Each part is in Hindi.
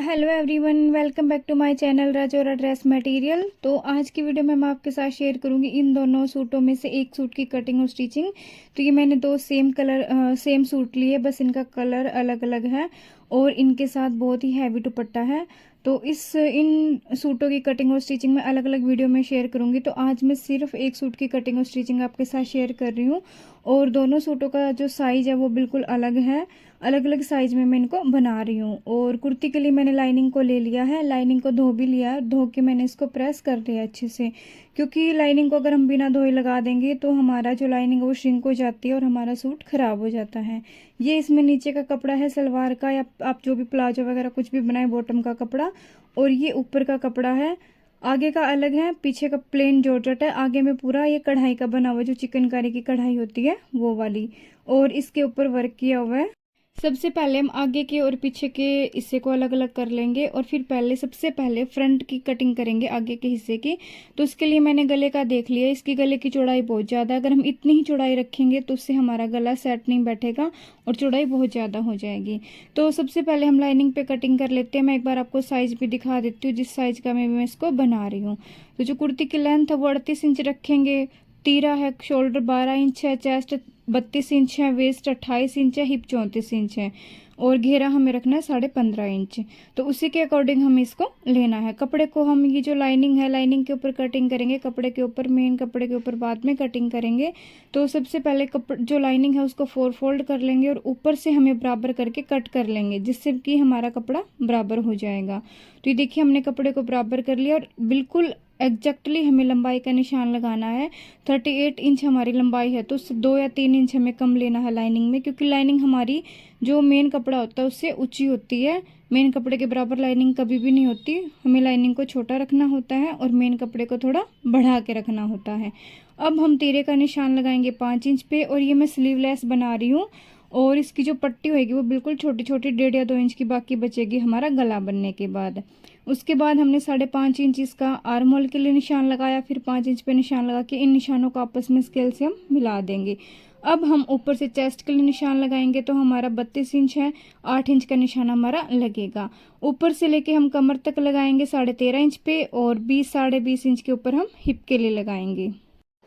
Hello everyone, welcome back to my channel Rajaura dress material. तो आज की वीडियो में मैं आपके साथ शेयर करूंगी इन दोनों सूटों में से एक सूट की कटिंग और स्टिचिंग। तो ये मैंने दो सेम सूट लिए, बस इनका कलर अलग अलग है और इनके साथ बहुत ही हैवी दुपट्टा है। तो इन सूटों की कटिंग और स्टिचिंग मैं अलग अलग वीडियो में शेयर करूंगी। तो आज मैं सिर्फ एक सूट की कटिंग और स्टिचिंग आपके साथ शेयर कर रही हूँ और दोनों सूटों का जो साइज है वो बिल्कुल अलग है। अलग अलग साइज में मैं इनको बना रही हूँ। और कुर्ती के लिए मैंने लाइनिंग को ले लिया है, लाइनिंग को धो भी लिया है, धो के मैंने इसको प्रेस कर दिया अच्छे से, क्योंकि लाइनिंग को अगर हम बिना धोए लगा देंगे तो हमारा जो लाइनिंग है वो श्रिंक हो जाती है और हमारा सूट खराब हो जाता है। ये इसमें नीचे का कपड़ा है सलवार का, या आप जो भी प्लाजो वगैरह कुछ भी बनाए बॉटम का कपड़ा, और ये ऊपर का कपड़ा है। आगे का अलग है, पीछे का प्लेन जॉर्जेट है, आगे में पूरा ये कढ़ाई का बना हुआ जो चिकनकारी की कढ़ाई होती है वो वाली, और इसके ऊपर वर्क किया हुआ है। सबसे पहले हम आगे के और पीछे के हिस्से को अलग अलग कर लेंगे और फिर सबसे पहले फ्रंट की कटिंग करेंगे आगे के हिस्से की। तो उसके लिए मैंने गले का देख लिया, इसकी गले की चौड़ाई बहुत ज़्यादा है। अगर हम इतनी ही चौड़ाई रखेंगे तो उससे हमारा गला सेट नहीं बैठेगा और चौड़ाई बहुत ज़्यादा हो जाएगी। तो सबसे पहले हम लाइनिंग पे कटिंग कर लेते हैं। मैं एक बार आपको साइज भी दिखा देती हूँ जिस साइज का मैं इसको बना रही हूँ। तो जो कुर्ती की लेंथ है वो 38 इंच रखेंगे, तीरा है, शोल्डर 12 इंच है, चेस्ट 32 इंच है, वेस्ट 28 इंच है, हिप 34 इंच है, और घेरा हमें रखना है 15.5 इंच। तो उसी के अकॉर्डिंग हमें इसको लेना है। कपड़े को हम ये जो लाइनिंग है लाइनिंग के ऊपर कटिंग करेंगे, कपड़े के ऊपर, मेन कपड़े के ऊपर बाद में कटिंग करेंगे। तो सबसे पहले जो लाइनिंग है उसको 4 फोल्ड कर लेंगे और ऊपर से हमें बराबर करके कट कर लेंगे, जिससे कि हमारा कपड़ा बराबर हो जाएगा। तो ये देखिए हमने कपड़े को बराबर कर लिया और बिल्कुल एग्जैक्टली हमें लंबाई का निशान लगाना है। 38 इंच हमारी लंबाई है तो उससे 2 या 3 इंच हमें कम लेना है लाइनिंग में, क्योंकि लाइनिंग हमारी जो मेन कपड़ा होता है उससे ऊंची होती है। मेन कपड़े के बराबर लाइनिंग कभी भी नहीं होती, हमें लाइनिंग को छोटा रखना होता है और मेन कपड़े को थोड़ा बढ़ा के रखना होता है। अब हम तीरे का निशान लगाएंगे 5 इंच पे, और ये मैं स्लीवलेस बना रही हूँ और इसकी जो पट्टी होगी वो बिल्कुल छोटी छोटी 1.5 या 2 इंच की बाकी बचेगी हमारा गला बनने के बाद। उसके बाद हमने 5.5 इंच इसका आर्म होल के लिए निशान लगाया, फिर 5 इंच पे निशान लगा के इन निशानों को आपस में स्केल से हम मिला देंगे। अब हम ऊपर से चेस्ट के लिए निशान लगाएंगे तो हमारा 32 इंच है, 8 इंच का निशान हमारा लगेगा। ऊपर से लेके हम कमर तक लगाएंगे 13.5 इंच पे, और 20-20.5 इंच के ऊपर हम हिप के लिए लगाएंगे।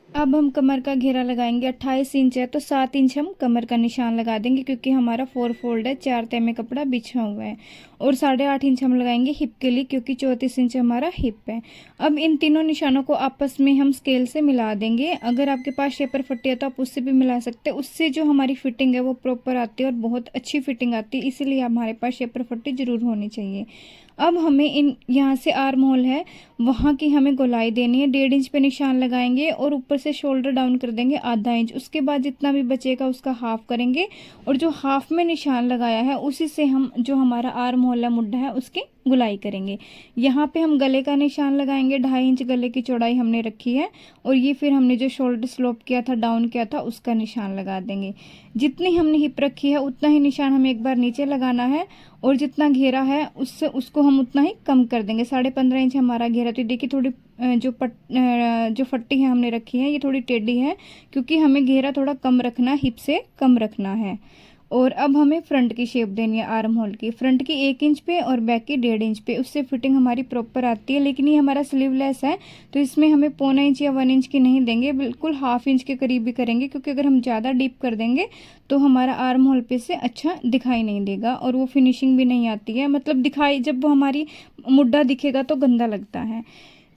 अब हम कमर का घेरा लगाएंगे, 28 इंच है तो 7 इंच हम कमर का निशान लगा देंगे, क्योंकि हमारा 4 फोल्ड है, 4 तह में कपड़ा बिछा हुआ है। और 8.5 इंच हम लगाएंगे हिप के लिए, क्योंकि 34 इंच हमारा हिप है। अब इन तीनों निशानों को आपस में हम स्केल से मिला देंगे। अगर आपके पास शेपर फट्टी है तो आप उससे भी मिला सकते हैं, उससे जो हमारी फिटिंग है वो प्रॉपर आती है और बहुत अच्छी फिटिंग आती है, इसीलिए हमारे पास शेपर फट्टी जरूर होनी चाहिए। अब हमें इन यहाँ से आर्म होल है वहाँ की हमें गोलाई देनी है, 1.5 इंच पे निशान लगाएंगे और ऊपर से शोल्डर डाउन कर देंगे आधा इंच। उसके बाद जितना भी बचेगा उसका हाफ करेंगे, और जो हाफ में निशान लगाया है उसी से हम जो हमारा आर्म होल है, मुड्ढा है, उसकी गुलाई करेंगे। यहाँ पे हम गले का निशान लगाएंगे, 2.5 इंच गले की चौड़ाई हमने रखी है, और ये फिर हमने जो शोल्डर स्लोप किया था, डाउन किया था, उसका निशान लगा देंगे। जितनी हमने हिप रखी है उतना ही निशान हमें एक बार नीचे लगाना है, और जितना घेरा है उसको हम उतना ही कम कर देंगे। 15.5 इंच हमारा घेरा। तो देखिए थोड़ी जो फट्टी है हमने रखी है ये थोड़ी टेढ़ी है, क्योंकि हमें घेरा थोड़ा कम रखना है, हिप से कम रखना है। और अब हमें फ्रंट की शेप देनी है आर्म होल की, फ्रंट की 1 इंच पे और बैक की 1.5 इंच पे, उससे फिटिंग हमारी प्रॉपर आती है। लेकिन ये हमारा स्लीवलेस है तो इसमें हमें 0.25 इंच या 1 इंच की नहीं देंगे, बिल्कुल हाफ इंच के करीब भी करेंगे, क्योंकि अगर हम ज़्यादा डीप कर देंगे तो हमारा आर्म होल पे से अच्छा दिखाई नहीं देगा और वो फिनिशिंग भी नहीं आती है। मतलब दिखाई जब वो हमारी मुड्ढा दिखेगा तो गंदा लगता है।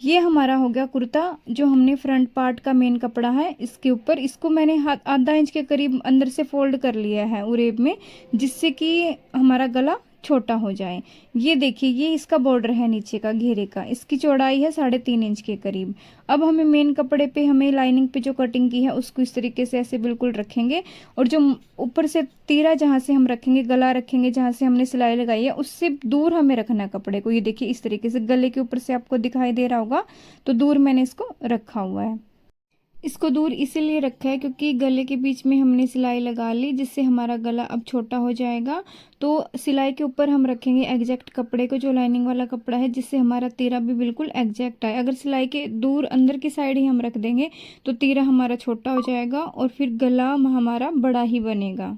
ये हमारा हो गया कुर्ता, जो हमने फ्रंट पार्ट का मेन कपड़ा है इसके ऊपर, इसको मैंने आधा इंच के करीब अंदर से फोल्ड कर लिया है उरेब में, जिससे कि हमारा गला छोटा हो जाए। ये देखिए ये इसका बॉर्डर है नीचे का घेरे का, इसकी चौड़ाई है 3.5 इंच के करीब। अब हमें मेन कपड़े पे हमें लाइनिंग पे जो कटिंग की है उसको इस तरीके से ऐसे बिल्कुल रखेंगे, और जो ऊपर से तीरा जहाँ से हम रखेंगे, गला रखेंगे जहाँ से हमने सिलाई लगाई है उससे दूर हमें रखना है कपड़े को। ये देखिए इस तरीके से गले के ऊपर से आपको दिखाई दे रहा होगा, तो दूर मैंने इसको रखा हुआ है। इसको दूर इसीलिए रखा है क्योंकि गले के बीच में हमने सिलाई लगा ली, जिससे हमारा गला अब छोटा हो जाएगा। तो सिलाई के ऊपर हम रखेंगे एग्जैक्ट कपड़े को, जो लाइनिंग वाला कपड़ा है, जिससे हमारा तीरा भी बिल्कुल एग्जैक्ट आए। अगर सिलाई के दूर अंदर की साइड ही हम रख देंगे तो तीरा हमारा छोटा हो जाएगा और फिर गला हमारा बड़ा ही बनेगा।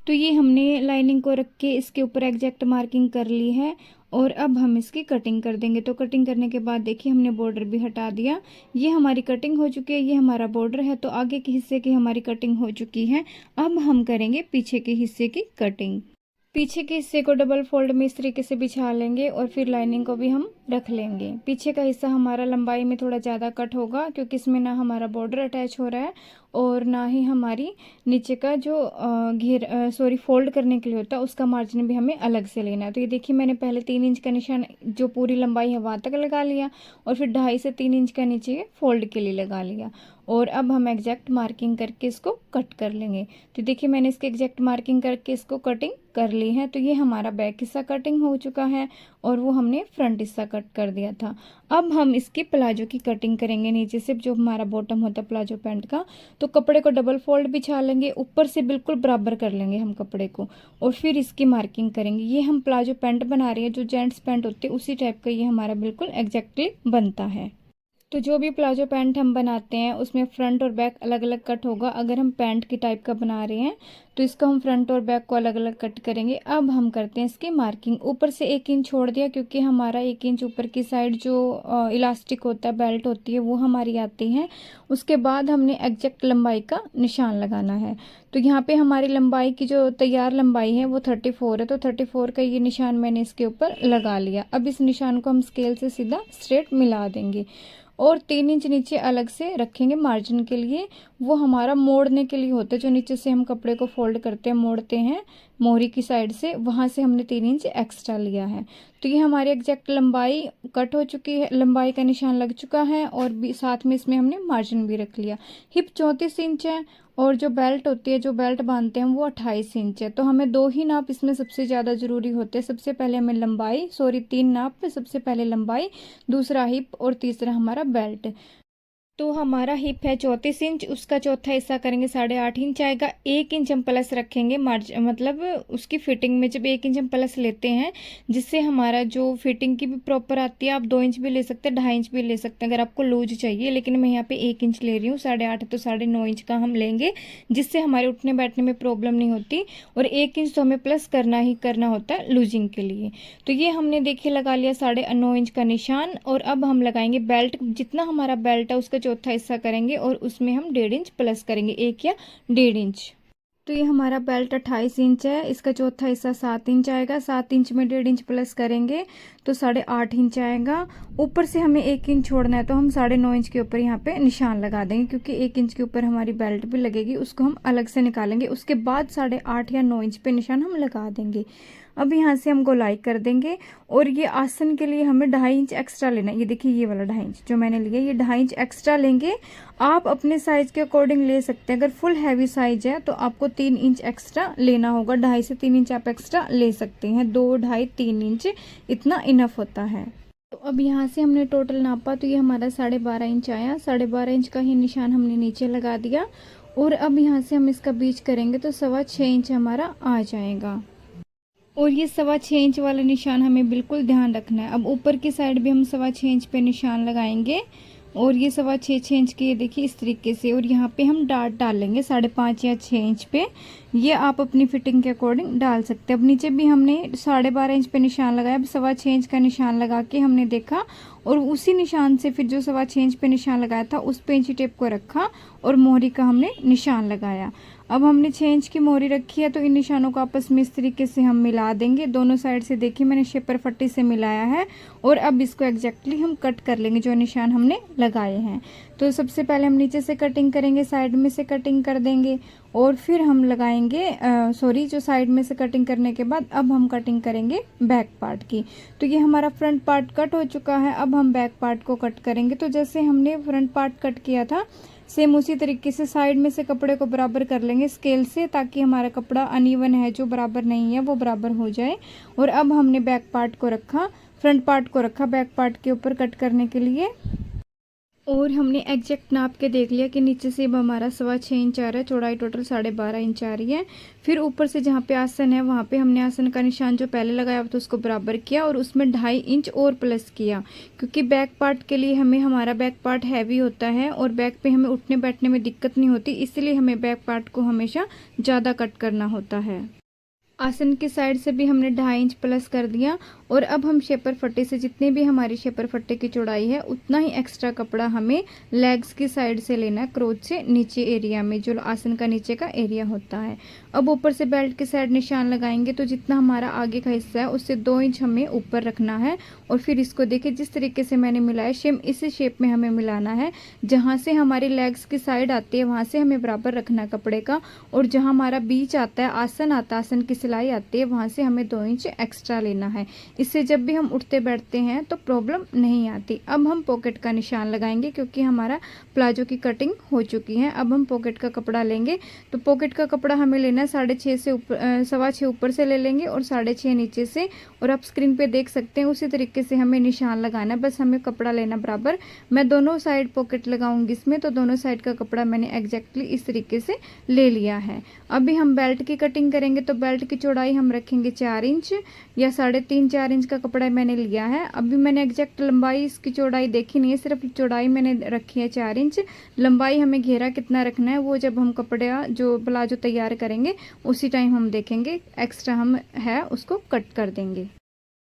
तो ये हमने लाइनिंग को रख के इसके ऊपर एग्जैक्ट मार्किंग कर ली है और अब हम इसकी कटिंग कर देंगे। तो कटिंग करने के बाद देखिए हमने बॉर्डर भी हटा दिया। ये हमारी कटिंग हो चुकी है, ये हमारा बॉर्डर है। तो आगे के हिस्से की हमारी कटिंग हो चुकी है। अब हम करेंगे पीछे के हिस्से की कटिंग। पीछे के हिस्से को डबल फोल्ड में इस तरीके से बिछा लेंगे और फिर लाइनिंग को भी हम रख लेंगे। पीछे का हिस्सा हमारा लंबाई में थोड़ा ज़्यादा कट होगा क्योंकि इसमें ना हमारा बॉर्डर अटैच हो रहा है और ना ही हमारी नीचे का जो फोल्ड करने के लिए होता है उसका मार्जिन भी हमें अलग से लेना है। तो ये देखिए मैंने पहले 3 इंच का निशान जो पूरी लंबाई है वहाँ तक लगा लिया और फिर 2.5 से 3 इंच का नीचे फोल्ड के लिए लगा लिया और अब हम एग्जैक्ट मार्किंग करके इसको कट कर लेंगे। तो देखिए मैंने इसके एग्जैक्ट मार्किंग करके इसको कटिंग कर ली है। तो ये हमारा बैक हिस्सा कटिंग हो चुका है और वो हमने फ्रंट हिस्सा कट कर दिया था। अब हम इसकी प्लाजो की कटिंग करेंगे। नीचे से जो हमारा बॉटम होता है प्लाजो पैंट का, तो कपड़े को डबल फोल्ड बिछा लेंगे, ऊपर से बिल्कुल बराबर कर लेंगे हम कपड़े को और फिर इसकी मार्किंग करेंगे। ये हम प्लाजो पैंट बना रहे हैं, जो जेंट्स पैंट होते हैं उसी टाइप का ये हमारा बिल्कुल एग्जैक्टली बनता है। तो जो भी प्लाजो पैंट हम बनाते हैं उसमें फ्रंट और बैक अलग अलग कट होगा। अगर हम पैंट की टाइप का बना रहे हैं तो इसका हम फ्रंट और बैक को अलग अलग कट करेंगे। अब हम करते हैं इसकी मार्किंग। ऊपर से 1 इंच छोड़ दिया क्योंकि हमारा 1 इंच ऊपर की साइड जो इलास्टिक होता है, बेल्ट होती है, वो हमारी आती है। उसके बाद हमने एग्जैक्ट लंबाई का निशान लगाना है। तो यहाँ पे हमारी लंबाई की जो तैयार लंबाई है वो 34 है। तो 34 का ये निशान मैंने इसके ऊपर लगा लिया। अब इस निशान को हम स्केल से सीधा स्ट्रेट मिला देंगे और 3 इंच नीचे अलग से रखेंगे मार्जिन के लिए। वो हमारा मोड़ने के लिए होता है, जो नीचे से हम कपड़े को फोल्ड करते हैं, मोड़ते हैं मोहरी की साइड से, वहाँ से हमने 3 इंच एक्स्ट्रा लिया है। तो ये हमारी एग्जैक्ट लंबाई कट हो चुकी है, लंबाई का निशान लग चुका है और भी साथ में इसमें हमने मार्जिन भी रख लिया। हिप 34 इंच है और जो बेल्ट होती है, जो बेल्ट बांधते हैं, वो 28 इंच है। तो हमें 2 ही नाप इसमें सबसे ज़्यादा ज़रूरी होते हैं। सबसे पहले हमें लंबाई 3 नाप पे, सबसे पहले लंबाई, दूसरा हिप और तीसरा हमारा बेल्ट। तो हमारा हिप है 34 इंच, उसका चौथा हिस्सा करेंगे 8.5 इंच आएगा। 1 इंच हम प्लस रखेंगे मतलब उसकी फिटिंग में। जब 1 इंच हम प्लस लेते हैं जिससे हमारा जो फिटिंग की भी प्रॉपर आती है। आप 2 इंच भी ले सकते हैं, 2.5 इंच भी ले सकते हैं अगर आपको लूज चाहिए, लेकिन मैं यहाँ पे 1 इंच ले रही हूँ। 8.5 तो 9.5 इंच का हम लेंगे जिससे हमारे उठने बैठने में प्रॉब्लम नहीं होती। और 1 इंच तो हमें प्लस करना ही करना होता है लूजिंग के लिए। तो ये हमने देखिए लगा लिया 9.5 इंच का निशान। और अब हम लगाएंगे बेल्ट। जितना हमारा बेल्ट है उसका चौथा हिस्सा करेंगे और उसमें हम 1.5 इंच प्लस करेंगे, 1 या 1.5 इंच। तो ये हमारा बेल्ट 28 इंच है, इसका चौथा हिस्सा 7 इंच आएगा। 7 इंच में 1.5 इंच प्लस करेंगे तो 8.5 इंच आएगा। ऊपर से हमें 1 इंच छोड़ना है तो हम 9.5 इंच के ऊपर यहाँ पे निशान लगा देंगे क्योंकि 1 इंच के ऊपर हमारी बेल्ट भी लगेगी, उसको हम अलग से निकालेंगे। उसके बाद 8.5 या 9 इंच पे निशान हम लगा देंगे। अब यहाँ से हम गोलाई कर देंगे और ये आसन के लिए हमें 2.5 इंच एक्स्ट्रा लेना है। ये देखिए ये वाला 2.5 इंच जो मैंने लिया, ये 2.5 इंच एक्स्ट्रा लेंगे। आप अपने साइज के अकॉर्डिंग ले सकते हैं। अगर फुल हैवी साइज है तो आपको 3 इंच एक्स्ट्रा लेना होगा। 2.5 से 3 इंच आप एक्स्ट्रा ले सकते हैं। 2, 2.5, 3 इंच इतना इनफ होता है। तो अब यहाँ से हमने टोटल नापा तो ये हमारा 12.5 इंच आया। 12.5 इंच का ही निशान हमने नीचे लगा दिया और अब यहाँ से हम इसका बीच करेंगे तो 6.25 इंच हमारा आ जाएगा। और ये 6.25 इंच वाला निशान हमें बिल्कुल ध्यान रखना है। अब ऊपर की साइड भी हम 6.25 इंच पे निशान लगाएंगे और ये 6.25 इंच की ये देखिए इस तरीके से। और यहाँ पे हम डाट डालेंगे 5.5 या 6 इंच पे। ये आप अपनी फिटिंग के अकॉर्डिंग डाल सकते हैं। अब नीचे भी हमने 12.5 इंच पे निशान लगाया। अब 6.25 इंच का निशान लगा के हमने देखा और उसी निशान से फिर जो 6.25 इंच पे निशान लगाया था उस पे इंची टेप को रखा और मोहरी का हमने निशान लगाया। अब हमने 6 इंच की मोहरी रखी है तो इन निशानों को आपस में इस तरीके से हम मिला देंगे। दोनों साइड से देखिए मैंने शेपर पट्टी से मिलाया है और अब इसको एग्जैक्टली हम कट कर लेंगे जो निशान हमने लगाए हैं। तो सबसे पहले हम नीचे से कटिंग करेंगे, साइड में से कटिंग कर देंगे और फिर हम लगाएंगे जो साइड में से कटिंग करने के बाद अब हम कटिंग करेंगे बैक पार्ट की। तो ये हमारा फ्रंट पार्ट कट हो चुका है। अब हम बैक पार्ट को कट करेंगे। तो जैसे हमने फ्रंट पार्ट कट किया था सेम उसी तरीके से साइड में से कपड़े को बराबर कर लेंगे स्केल से, ताकि हमारा कपड़ा अनइवन है जो बराबर नहीं है वो बराबर हो जाए। और अब हमने बैक पार्ट को रखा, फ्रंट पार्ट को रखा बैक पार्ट के ऊपर कट करने के लिए। और हमने एग्जैक्ट नाप के देख लिया कि नीचे से अब हमारा 6.25 इंच आ रहा है, चौड़ाई टोटल 12.5 इंच आ रही है। फिर ऊपर से जहाँ पे आसन है वहाँ पे हमने आसन का निशान जो पहले लगाया तो उसको बराबर किया और उसमें 2.5 इंच और प्लस किया, क्योंकि बैक पार्ट के लिए हमारा बैक पार्ट हैवी होता है और बैक पे हमें उठने बैठने में दिक्कत नहीं होती, इसलिए हमें बैक पार्ट को हमेशा ज़्यादा कट करना होता है। आसन की साइड से भी हमने 2.5 इंच प्लस कर दिया और अब हम शेपर फट्टे से जितने भी हमारी शेपर फट्टे की चौड़ाई है उतना ही एक्स्ट्रा कपड़ा हमें लेग्स की साइड से लेना है, क्रोच से नीचे एरिया में जो आसन का नीचे का एरिया होता है। अब ऊपर से बेल्ट की साइड निशान लगाएंगे तो जितना हमारा आगे का हिस्सा है उससे 2 इंच हमें ऊपर रखना है और फिर इसको देखिए जिस तरीके से मैंने मिलाया सेम इसी शेप में हमें मिलाना है। जहाँ से हमारी लेग्स की साइड आती है वहाँ से हमें बराबर रखना है कपड़े का, और जहाँ हमारा बीच आता है आसन आता है, आसन की सिलाई आती है, वहाँ से हमें 2 इंच एक्स्ट्रा लेना है। इससे जब भी हम उठते बैठते हैं तो प्रॉब्लम नहीं आती। अब हम पॉकेट का निशान लगाएंगे क्योंकि हमारा प्लाजो की कटिंग हो चुकी है। अब हम पॉकेट का कपड़ा लेंगे, तो पॉकेट का कपड़ा हमें लेना है 6.5 से ऊपर, 6.25 ऊपर से ले लेंगे और 6.5 नीचे से। और आप स्क्रीन पे देख सकते हैं उसी तरीके से हमें निशान लगाना है, बस हमें कपड़ा लेना बराबर। मैं दोनों साइड पॉकेट लगाऊंगी इसमें, तो दोनों साइड का कपड़ा मैंने एग्जैक्टली इस तरीके से ले लिया है। अभी हम बेल्ट की कटिंग करेंगे, तो बेल्ट की चौड़ाई हम रखेंगे 4 इंच या 3.5-4 इंच का कपड़ा मैंने लिया है। अभी मैंने एग्जैक्ट लंबाई इसकी चौड़ाई देखी नहीं है, सिर्फ चौड़ाई मैंने रखी है 4 इंच। लंबाई हमें घेरा कितना रखना है वो जब हम कपड़ा जो प्लाजो तैयार करेंगे उसी टाइम हम देखेंगे, एक्स्ट्रा हम है उसको कट कर देंगे।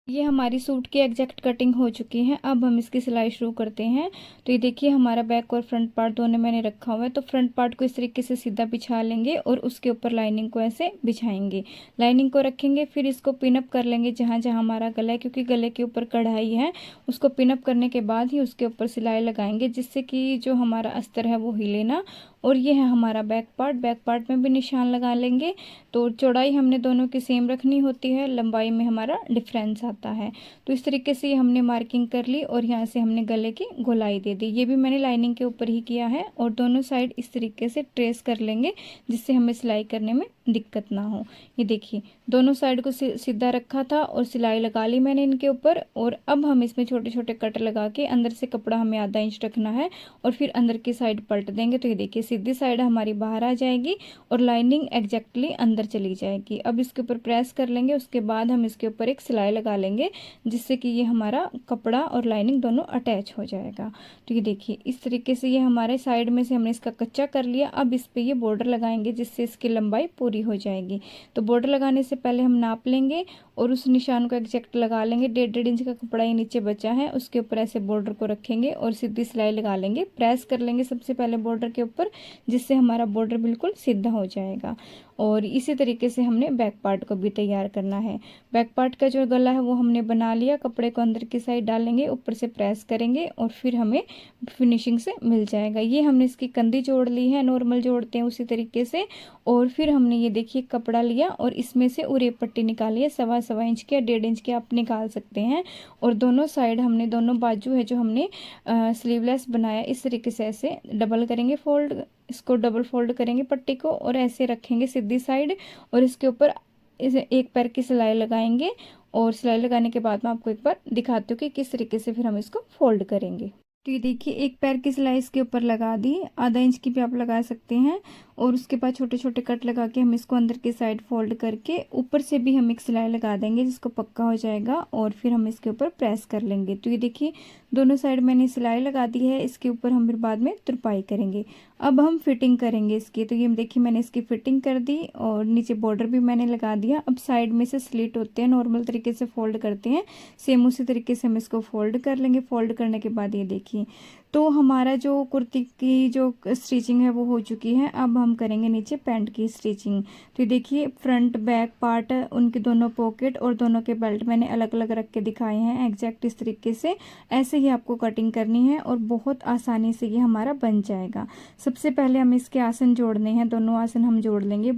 ये हमारी सूट की एग्जैक्ट कटिंग हो चुकी है। अब हम इसकी सिलाई शुरू करते हैं। तो ये देखिए हमारा बैक और फ्रंट पार्ट दोनों मैंने रखा हुआ है, तो फ्रंट पार्ट को इस तरीके से सीधा बिछा लेंगे और उसके ऊपर लाइनिंग को ऐसे बिछाएंगे, लाइनिंग को रखेंगे। फिर इसको पिनअप कर लेंगे जहाँ जहाँ हमारा गला है, क्योंकि गले के ऊपर कढ़ाई है, उसको पिनअप करने के बाद ही उसके ऊपर सिलाई लगाएंगे जिससे कि जो हमारा अस्तर है वो हिले ना। और ये है हमारा बैक पार्ट, बैक पार्ट में भी निशान लगा लेंगे। तो चौड़ाई हमने दोनों की सेम रखनी होती है, लंबाई में हमारा डिफरेंस आता है। तो इस तरीके से हमने मार्किंग कर ली और यहाँ से हमने गले की गोलाई दे दी। ये भी मैंने लाइनिंग के ऊपर ही किया है और दोनों साइड इस तरीके से ट्रेस कर लेंगे जिससे हमें सिलाई करने में दिक्कत ना हो। ये देखिए दोनों साइड को सीधा रखा था और सिलाई लगा ली मैंने इनके ऊपर। और अब हम इसमें छोटे छोटे कट लगा के अंदर से कपड़ा हमें आधा इंच रखना है और फिर अंदर की साइड पलट देंगे। तो ये देखिए सीधी साइड हमारी बाहर आ जाएगी और लाइनिंग एग्जैक्टली अंदर चली जाएगी। अब इसके ऊपर प्रेस कर लेंगे, उसके बाद हम इसके ऊपर एक सिलाई लगा लेंगे जिससे कि ये हमारा कपड़ा और लाइनिंग दोनों अटैच हो जाएगा। तो ये देखिए इस तरीके से ये हमारे साइड में से हमने इसका कच्चा कर लिया। अब इस पे ये बॉर्डर लगाएंगे जिससे इसकी लंबाई पूरी हो जाएगी। तो बॉर्डर लगाने से पहले हम नाप लेंगे और उस निशान को एग्जैक्ट लगा लेंगे। 1.5 इंच का कपड़ा ये नीचे बचा है, उसके ऊपर ऐसे बॉर्डर को रखेंगे और सीधी सिलाई लगा लेंगे। प्रेस कर लेंगे सबसे पहले बॉर्डर के ऊपर जिससे हमारा बॉर्डर बिल्कुल सीधा हो जाएगा। और इसी तरीके से हमने बैक पार्ट को भी तैयार करना है। बैक पार्ट का जो गला है वो हमने बना लिया, कपड़े को अंदर की साइड डालेंगे, ऊपर से प्रेस करेंगे और फिर हमें फिनिशिंग से मिल जाएगा। ये हमने इसकी कंधी जोड़ ली है, नॉर्मल जोड़ते हैं उसी तरीके से। और फिर हमने ये देखिए कपड़ा लिया और इसमें से उरेप पट्टी निकाली है, 1.25 इंच की या 1.5 इंच की आप निकाल सकते हैं। और दोनों साइड हमने दोनों बाजू है जो हमने स्लीवलेस बनाया इस तरीके से ऐसे डबल करेंगे, फोल्ड इसको डबल फोल्ड करेंगे पट्टी को और ऐसे रखेंगे सीधी साइड और इसके ऊपर इसे एक पैर की सिलाई लगाएंगे। और सिलाई लगाने के बाद मैं आपको एक बार दिखाती हूँ कि किस तरीके से फिर हम इसको फोल्ड करेंगे। तो ये देखिए एक पैर की सिलाई इसके ऊपर लगा दी, आधा इंच की भी आप लगा सकते हैं। और उसके बाद छोटे छोटे कट लगा के हम इसको अंदर की साइड फोल्ड करके ऊपर से भी हम एक सिलाई लगा देंगे जिसको पक्का हो जाएगा और फिर हम इसके ऊपर प्रेस कर लेंगे। तो ये देखिए दोनों साइड मैंने सिलाई लगा दी है, इसके ऊपर हम फिर बाद में तुरपाई करेंगे। अब हम फिटिंग करेंगे इसकी। तो ये देखिए मैंने इसकी फिटिंग कर दी और नीचे बॉर्डर भी मैंने लगा दिया। अब साइड में से स्लिट होते हैं, नॉर्मल तरीके से फोल्ड करते हैं, सेम उसी तरीके से हम इसको फोल्ड कर लेंगे। फोल्ड करने के बाद ये देखिए तो हमारा जो कुर्ती की जो स्टिचिंग है वो हो चुकी है। अब हम करेंगे नीचे पैंट की स्टिचिंग। तो ये देखिए फ्रंट बैक पार्ट, उनके दोनों पॉकेट और दोनों के बेल्ट मैंने अलग अलग रख के दिखाए हैं एग्जैक्ट इस तरीके से। ऐसे ही आपको कटिंग करनी है और बहुत आसानी से ये हमारा बन जाएगा। सबसे पहले हम इसके आसन जोड़ने हैं, दोनों आसन हम जोड़ लेंगे।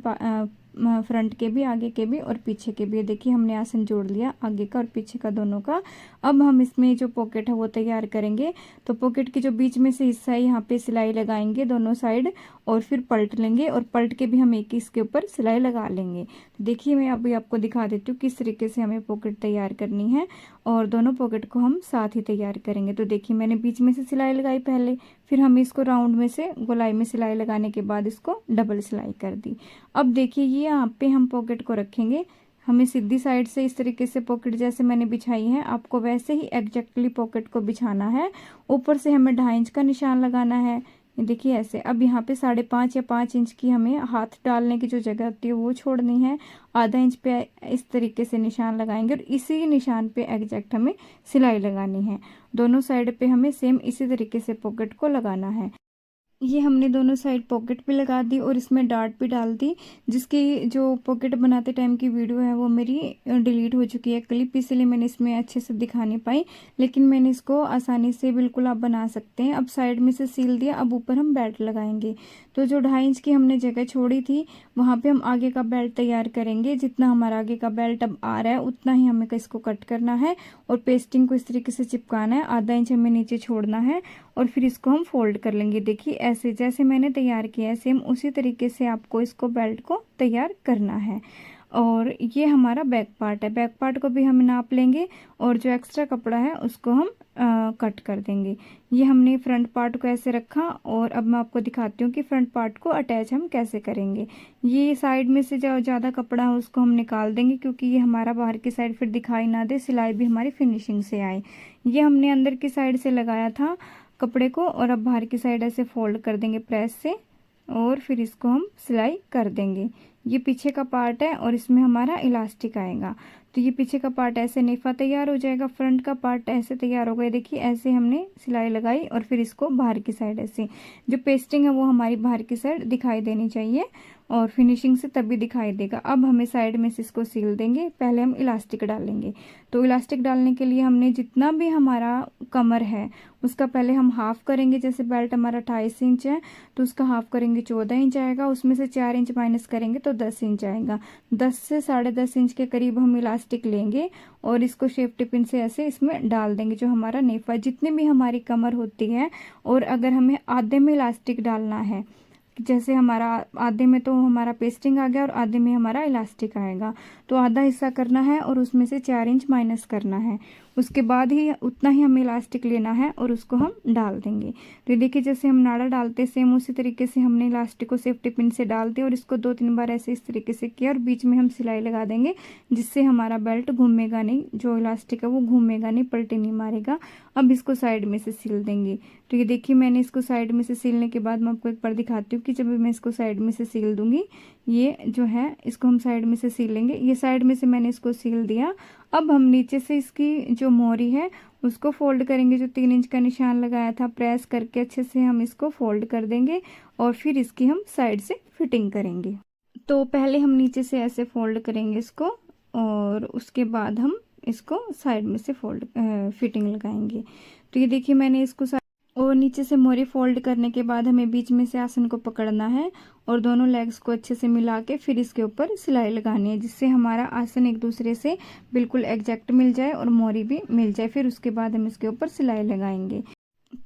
फ्रंट के भी, आगे के भी और पीछे के भी। देखिए हमने आसन जोड़ लिया आगे का और पीछे का दोनों का। अब हम इसमें जो पॉकेट है वो तैयार करेंगे। तो पॉकेट के जो बीच में से हिस्सा है यहाँ पे सिलाई लगाएंगे दोनों साइड और फिर पलट लेंगे और पलट के भी हम एक इसके ऊपर सिलाई लगा लेंगे। तो देखिए मैं अभी आपको दिखा देती हूँ किस तरीके से हमें पॉकेट तैयार करनी है और दोनों पॉकेट को हम साथ ही तैयार करेंगे। तो देखिए मैंने बीच में से सिलाई लगाई पहले, फिर हम इसको राउंड में से गोलाई में सिलाई लगाने के बाद इसको डबल सिलाई कर दी। अब देखिए ये यहाँ पे हम पॉकेट को रखेंगे। हमें सीधी साइड से इस तरीके से पॉकेट जैसे मैंने बिछाई है, आपको वैसे ही एग्जैक्टली पॉकेट को बिछाना है। ऊपर से हमें 2.5 इंच का निशान लगाना है। ये देखिए ऐसे। अब यहाँ पे 5.5 या 5 इंच की हमें हाथ डालने की जो जगह होती है वो छोड़नी है। ½ इंच पे इस तरीके से निशान लगाएंगे और इसी निशान पे एग्जैक्ट हमें सिलाई लगानी है। दोनों साइड पे हमें सेम इसी तरीके से पॉकेट को लगाना है। ये हमने दोनों साइड पॉकेट भी लगा दी और इसमें डार्ट भी डाल दी। जिसकी जो पॉकेट बनाते टाइम की वीडियो है वो मेरी डिलीट हो चुकी है क्लिप, इसलिए मैंने इसमें अच्छे से दिखा नहीं पाई, लेकिन मैंने इसको आसानी से बिल्कुल आप बना सकते हैं। अब साइड में से सील दिया, अब ऊपर हम बेल्ट लगाएंगे। तो जो 2.5 इंच की हमने जगह छोड़ी थी वहाँ पे हम आगे का बेल्ट तैयार करेंगे। जितना हमारा आगे का बेल्ट अब आ रहा है उतना ही हमें इसको कट करना है और पेस्टिंग को इस तरीके से चिपकाना है। ½ इंच हमें नीचे छोड़ना है और फिर इसको हम फोल्ड कर लेंगे। देखिए ऐसे जैसे मैंने तैयार किया है सेम उसी तरीके से आपको इसको बेल्ट को तैयार करना है। और ये हमारा बैक पार्ट है, बैक पार्ट को भी हम नाप लेंगे और जो एक्स्ट्रा कपड़ा है उसको हम कट कर देंगे। ये हमने फ्रंट पार्ट को ऐसे रखा और अब मैं आपको दिखाती हूँ कि फ्रंट पार्ट को अटैच हम कैसे करेंगे। ये साइड में से जो ज़्यादा कपड़ा है उसको हम निकाल देंगे क्योंकि ये हमारा बाहर की साइड फिर दिखाई ना दे, सिलाई भी हमारी फिनिशिंग से आए। ये हमने अंदर की साइड से लगाया था कपड़े को और अब बाहर की साइड ऐसे फोल्ड कर देंगे प्रेस से और फिर इसको हम सिलाई कर देंगे। ये पीछे का पार्ट है और इसमें हमारा इलास्टिक आएगा। तो ये पीछे का पार्ट ऐसे नेफा तैयार हो जाएगा, फ्रंट का पार्ट ऐसे तैयार हो गया। देखिए ऐसे हमने सिलाई लगाई और फिर इसको बाहर की साइड ऐसे, जो पेस्टिंग है वो हमारी बाहर की साइड दिखाई देनी चाहिए और फिनिशिंग से तभी दिखाई देगा। अब हमें साइड में से इसको सील देंगे। पहले हम इलास्टिक डालेंगे। तो इलास्टिक डालने के लिए हमने जितना भी हमारा कमर है उसका पहले हम हाफ करेंगे। जैसे बेल्ट हमारा 28 इंच है तो उसका हाफ करेंगे 14 इंच आएगा, उसमें से 4 इंच माइनस करेंगे तो 10 इंच आएगा। 10 से 10.5 इंच के करीब हम इलास्टिक लेंगे और इसको सेफ्टी पिन से ऐसे इसमें डाल देंगे। जो हमारा नेफा जितनी भी हमारी कमर होती है, और अगर हमें आधे में इलास्टिक डालना है, जैसे हमारा आधे में तो हमारा पेस्टिंग आ गया और आधे में हमारा इलास्टिक आएगा, तो आधा हिस्सा करना है और उसमें से 4 इंच माइनस करना है। उसके बाद ही उतना ही हमें इलास्टिक लेना है और उसको हम डाल देंगे। तो देखिए जैसे हम नाड़ा डालते सेम उसी तरीके से हमने इलास्टिक को सेफ्टी पिन से डाल दिया और इसको 2-3 बार ऐसे इस तरीके से किया और बीच में हम सिलाई लगा देंगे, जिससे हमारा बेल्ट घूमेगा नहीं, जो इलास्टिक है वो घूमेगा नहीं, पलटी नहीं मारेगा। अब इसको साइड में से सिल देंगे। तो ये देखिए मैंने इसको साइड में से सिलने के बाद मैं आपको एक बार दिखाती हूँ कि जब मैं इसको साइड में से सिल दूंगी, ये जो है इसको हम साइड में से सिल लेंगे। ये साइड में से मैंने इसको सिल दिया। अब हम नीचे से इसकी जो मोरी है उसको फोल्ड करेंगे। जो 3 इंच का निशान लगाया था प्रेस करके अच्छे से हम इसको फोल्ड कर देंगे और फिर इसकी हम साइड से फिटिंग करेंगे। तो पहले हम नीचे से ऐसे फोल्ड करेंगे इसको और उसके बाद हम इसको साइड में से फिटिंग लगाएंगे। तो ये देखिए मैंने इसको और नीचे से मोरी फोल्ड करने के बाद हमें बीच में से आसन को पकड़ना है और दोनों लेग्स को अच्छे से मिला के फिर इसके ऊपर सिलाई लगानी है, जिससे हमारा आसन एक दूसरे से बिल्कुल एग्जैक्ट मिल जाए और मोरी भी मिल जाए। फिर उसके बाद हम इसके ऊपर सिलाई लगाएंगे।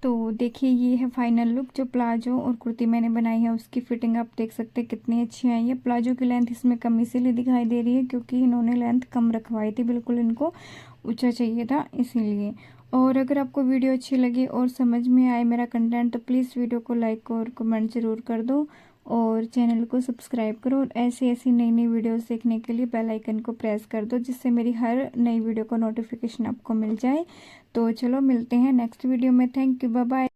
तो देखिए ये है फाइनल लुक। जो प्लाजो और कुर्ती मैंने बनाई है उसकी फिटिंग आप देख सकते हैं कितनी अच्छी आई है। प्लाजो की लेंथ इसमें कम इसीलिए दिखाई दे रही है क्योंकि इन्होंने लेंथ कम रखवाई थी, बिल्कुल इनको ऊंचा चाहिए था इसीलिए। और अगर आपको वीडियो अच्छी लगी और समझ में आए मेरा कंटेंट तो प्लीज़ वीडियो को लाइक और कमेंट ज़रूर कर दो और चैनल को सब्सक्राइब करो। और ऐसी ऐसी नई नई वीडियोस देखने के लिए बेल आइकन को प्रेस कर दो, जिससे मेरी हर नई वीडियो का नोटिफिकेशन आपको मिल जाए। तो चलो मिलते हैं नेक्स्ट वीडियो में। Thank you, bye bye.